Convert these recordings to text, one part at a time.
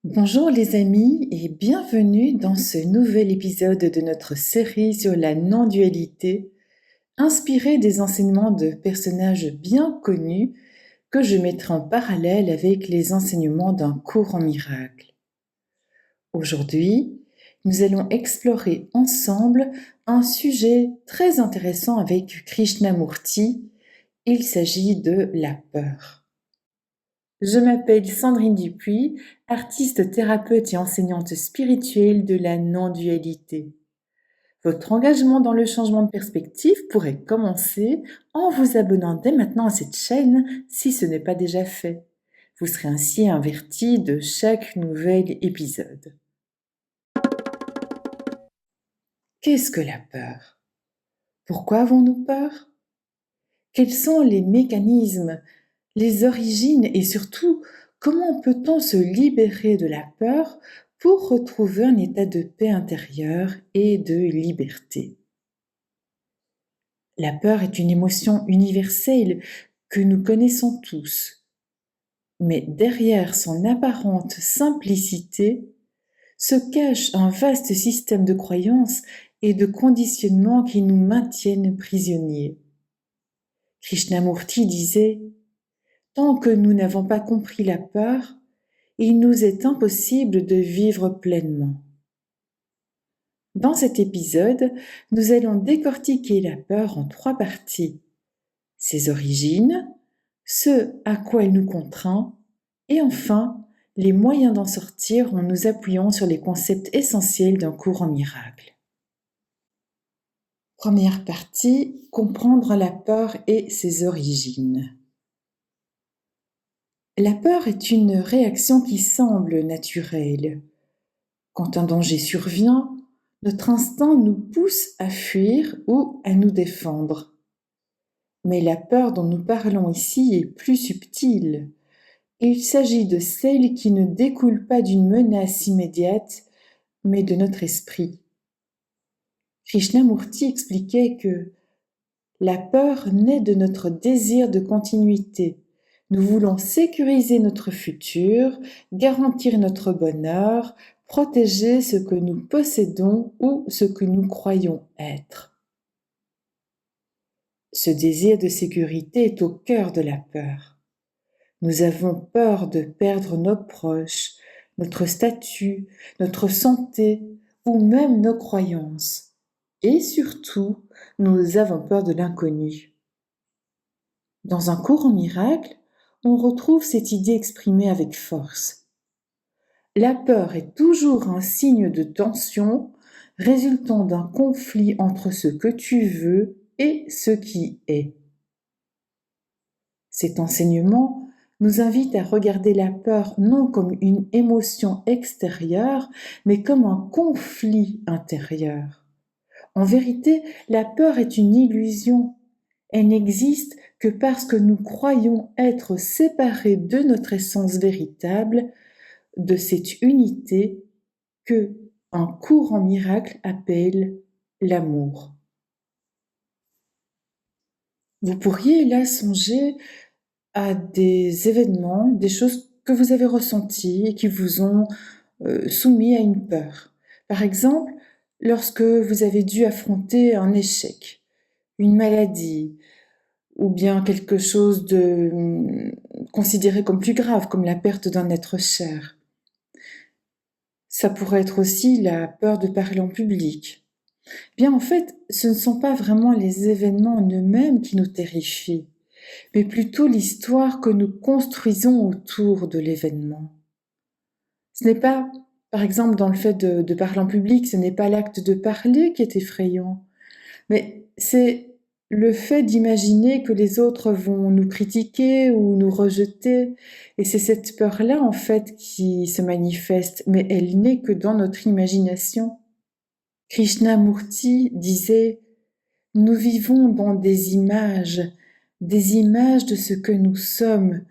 Bonjour les amis et bienvenue dans ce nouvel épisode de notre série sur la non-dualité, inspiré des enseignements de personnages bien connus que je mettrai en parallèle avec les enseignements d'un cours en miracle. Aujourd'hui, nous allons explorer ensemble un sujet très intéressant avec Krishnamurti. Il s'agit de la peur. Je m'appelle Sandrine Dupuis, artiste, thérapeute et enseignante spirituelle de la non-dualité. Votre engagement dans le changement de perspective pourrait commencer en vous abonnant dès maintenant à cette chaîne si ce n'est pas déjà fait. Vous serez ainsi averti de chaque nouvel épisode. Qu'est-ce que la peur? Pourquoi avons-nous peur? Quels sont les mécanismes, les origines et surtout, comment peut-on se libérer de la peur pour retrouver un état de paix intérieure et de liberté? La peur est une émotion universelle que nous connaissons tous. Mais derrière son apparente simplicité se cache un vaste système de croyances et de conditionnements qui nous maintiennent prisonniers. Krishnamurti disait: tant que nous n'avons pas compris la peur, il nous est impossible de vivre pleinement. Dans cet épisode, nous allons décortiquer la peur en 3 parties: ses origines, ce à quoi elle nous contraint, et enfin, les moyens d'en sortir en nous appuyant sur les concepts essentiels d'un cours en miracle. Première partie, comprendre la peur et ses origines. La peur est une réaction qui semble naturelle. Quand un danger survient, notre instinct nous pousse à fuir ou à nous défendre. Mais la peur dont nous parlons ici est plus subtile. Il s'agit de celle qui ne découle pas d'une menace immédiate, mais de notre esprit. Krishnamurti expliquait que la peur naît de notre désir de continuité. Nous voulons sécuriser notre futur, garantir notre bonheur, protéger ce que nous possédons ou ce que nous croyons être. Ce désir de sécurité est au cœur de la peur. Nous avons peur de perdre nos proches, notre statut, notre santé ou même nos croyances. Et surtout, nous avons peur de l'inconnu. Dans un cours en miracle, on retrouve cette idée exprimée avec force. La peur est toujours un signe de tension résultant d'un conflit entre ce que tu veux et ce qui est. Cet enseignement nous invite à regarder la peur non comme une émotion extérieure, mais comme un conflit intérieur. En vérité, la peur est une illusion. Elle n'existe que parce que nous croyons être séparés de notre essence véritable, de cette unité que un cours en miracle appelle l'amour. Vous pourriez là songer à des événements, des choses que vous avez ressenties et qui vous ont soumis à une peur. Par exemple, lorsque vous avez dû affronter un échec, une maladie, ou bien quelque chose de considéré comme plus grave, comme la perte d'un être cher. Ça pourrait être aussi la peur de parler en public. Bien, en fait, ce ne sont pas vraiment les événements en eux-mêmes qui nous terrifient, mais plutôt l'histoire que nous construisons autour de l'événement. Ce n'est pas, par exemple, dans le fait de parler en public, ce n'est pas l'acte de parler qui est effrayant, mais c'est le fait d'imaginer que les autres vont nous critiquer ou nous rejeter. Et c'est cette peur-là, en fait, qui se manifeste, mais elle n'est que dans notre imagination. Krishnamurti disait: nous vivons dans des images de ce que nous sommes,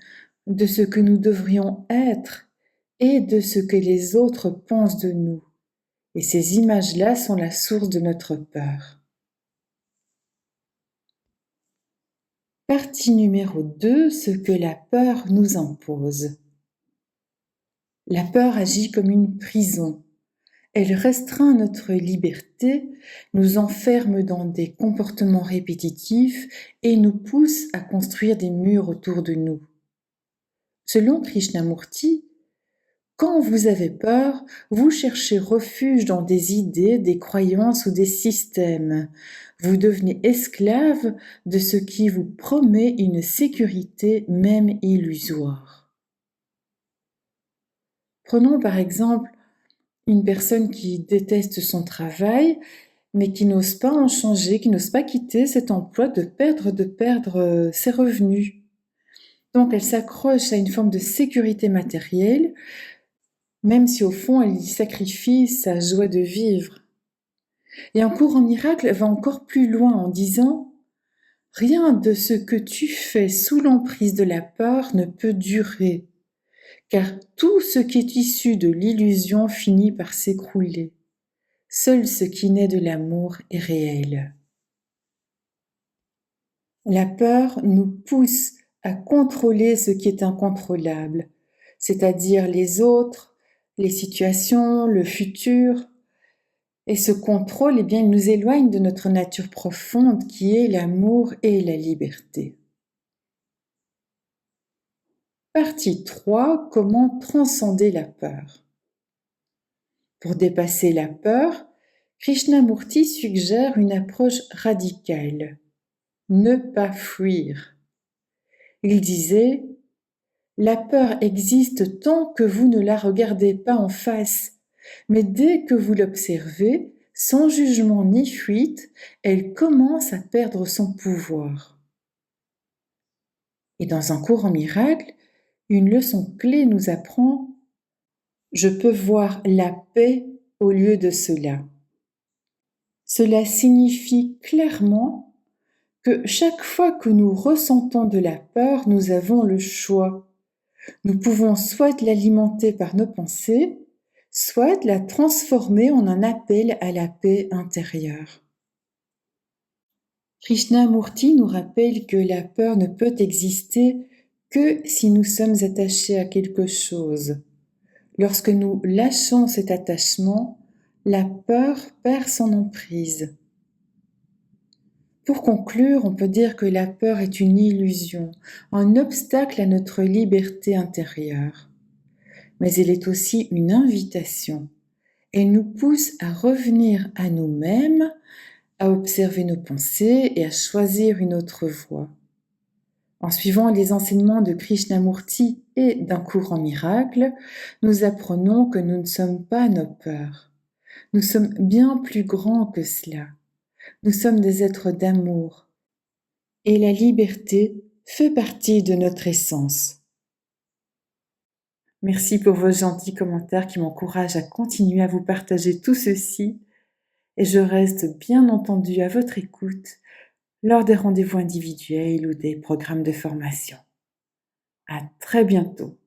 de ce que nous devrions être et de ce que les autres pensent de nous. Et ces images-là sont la source de notre peur. Partie numéro 2, ce que la peur nous impose. La peur agit comme une prison. Elle restreint notre liberté, nous enferme dans des comportements répétitifs et nous pousse à construire des murs autour de nous. Selon Krishnamurti, quand vous avez peur, vous cherchez refuge dans des idées, des croyances ou des systèmes. Vous devenez esclave de ce qui vous promet une sécurité même illusoire. Prenons par exemple une personne qui déteste son travail, mais qui n'ose pas en changer, qui n'ose pas quitter cet emploi de perdre ses revenus. Donc elle s'accroche à une forme de sécurité matérielle, même si au fond elle y sacrifie sa joie de vivre. Et un cours en miracle va encore plus loin en disant « Rien de ce que tu fais sous l'emprise de la peur ne peut durer, car tout ce qui est issu de l'illusion finit par s'écrouler. Seul ce qui naît de l'amour est réel. » La peur nous pousse à contrôler ce qui est incontrôlable, c'est-à-dire les autres, les situations, le futur. Et ce contrôle, il nous éloigne de notre nature profonde qui est l'amour et la liberté. Partie 3. Comment transcender la peur. Pour dépasser la peur, Krishnamurti suggère une approche radicale. Ne pas fuir. Il disait « La peur existe tant que vous ne la regardez pas en face, mais dès que vous l'observez, sans jugement ni fuite, elle commence à perdre son pouvoir. » Et dans un cours en miracle, une leçon clé nous apprend « Je peux voir la paix au lieu de cela ». Cela signifie clairement que chaque fois que nous ressentons de la peur, nous avons le choix. Nous pouvons soit l'alimenter par nos pensées, soit la transformer en un appel à la paix intérieure. Krishnamurti nous rappelle que la peur ne peut exister que si nous sommes attachés à quelque chose. Lorsque nous lâchons cet attachement, la peur perd son emprise. Pour conclure, on peut dire que la peur est une illusion, un obstacle à notre liberté intérieure. Mais elle est aussi une invitation. Elle nous pousse à revenir à nous-mêmes, à observer nos pensées et à choisir une autre voie. En suivant les enseignements de Krishnamurti et d'un cours en miracle, nous apprenons que nous ne sommes pas nos peurs. Nous sommes bien plus grands que cela. Nous sommes des êtres d'amour. Et la liberté fait partie de notre essence. Merci pour vos gentils commentaires qui m'encouragent à continuer à vous partager tout ceci. Et je reste bien entendu à votre écoute lors des rendez-vous individuels ou des programmes de formation. À très bientôt.